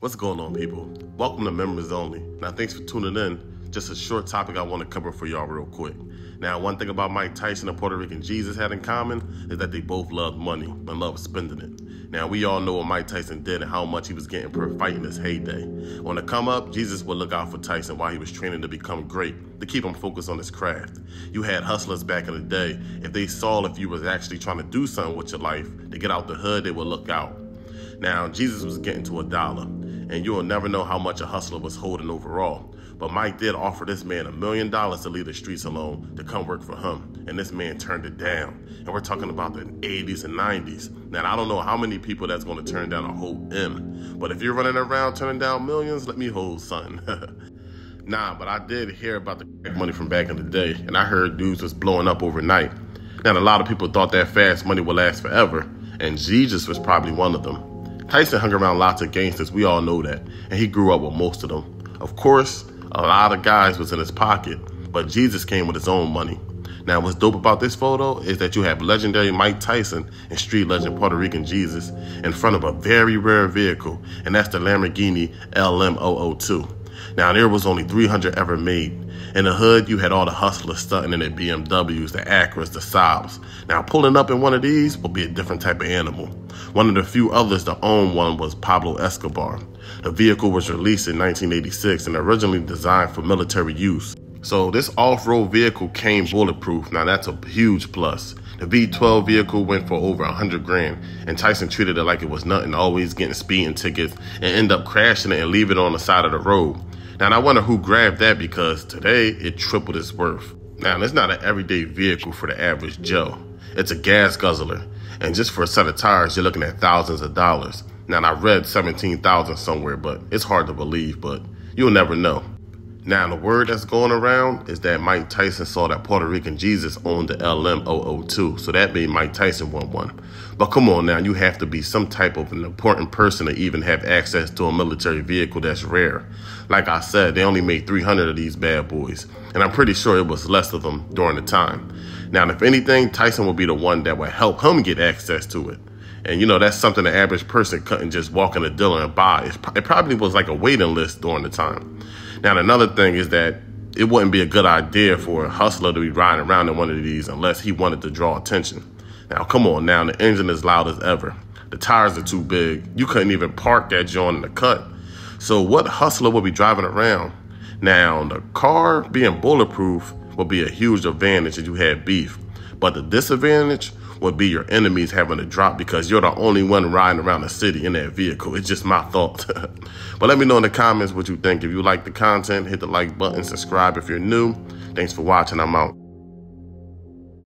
What's going on, people? Welcome to Members Only. Now, thanks for tuning in. Just a short topic I want to cover for y'all real quick. Now, one thing about Mike Tyson and Puerto Rican Jesus had in common is that they both loved money and loved spending it. Now, we all know what Mike Tyson did and how much he was getting per fight in his heyday. On the come up, Jesus would look out for Tyson while he was training to become great, to keep him focused on his craft. You had hustlers back in the day. If they saw if you was actually trying to do something with your life, to get out the hood, they would look out. Now, Jesus was getting to $1, and you will never know how much a hustler was holding overall. But Mike did offer this man $1 million to leave the streets alone, to come work for him. And this man turned it down. And we're talking about the 80s and 90s. Now, I don't know how many people that's going to turn down a whole M. But if you're running around turning down millions, let me hold something. Nah, but I did hear about the money from back in the day. And I heard dudes was blowing up overnight. Now, a lot of people thought that fast money would last forever. And Jesus was probably one of them. Tyson hung around lots of gangsters, we all know that, and he grew up with most of them. Of course, a lot of guys was in his pocket, but Jesus came with his own money. Now, what's dope about this photo is that you have legendary Mike Tyson and street legend Puerto Rican Jesus in front of a very rare vehicle, and that's the Lamborghini LM002. Now, there was only 300 ever made. In the hood, you had all the hustlers stunting in their BMWs, the Acras, the Saabs. Now, pulling up in one of these will be a different type of animal. One of the few others to own one was Pablo Escobar. The vehicle was released in 1986 and originally designed for military use. So this off-road vehicle came bulletproof. Now, that's a huge plus. The V12 vehicle went for over 100 grand, and Tyson treated it like it was nothing, always getting speeding tickets and end up crashing it and leave it on the side of the road. Now, I wonder who grabbed that, because today it tripled its worth. Now, it's not an everyday vehicle for the average Joe. It's a gas guzzler. And just for a set of tires, you're looking at thousands of dollars. Now, I read 17,000 somewhere, but it's hard to believe, but you'll never know. Now, the word that's going around is that Mike Tyson saw that Puerto Rican Jesus owned the LM002, so that made Mike Tyson want one. But come on now, you have to be some type of an important person to even have access to a military vehicle that's rare. Like I said, they only made 300 of these bad boys, and I'm pretty sure it was less of them during the time. Now, if anything, Tyson will be the one that will help him get access to it. And, you know, that's something the average person couldn't just walk in a dealer and buy. It probably was like a waiting list during the time. Now, another thing is that it wouldn't be a good idea for a hustler to be riding around in one of these unless he wanted to draw attention. Now, come on now, the engine is loud as ever. The tires are too big. You couldn't even park that joint in the cut. So what hustler would be driving around? Now, the car being bulletproof would be a huge advantage if you had beef. But the disadvantage would be your enemies having to drop because you're the only one riding around the city in that vehicle. It's just my thought. But let me know in the comments what you think. If you like the content, hit the like button, subscribe if you're new. Thanks for watching. I'm out.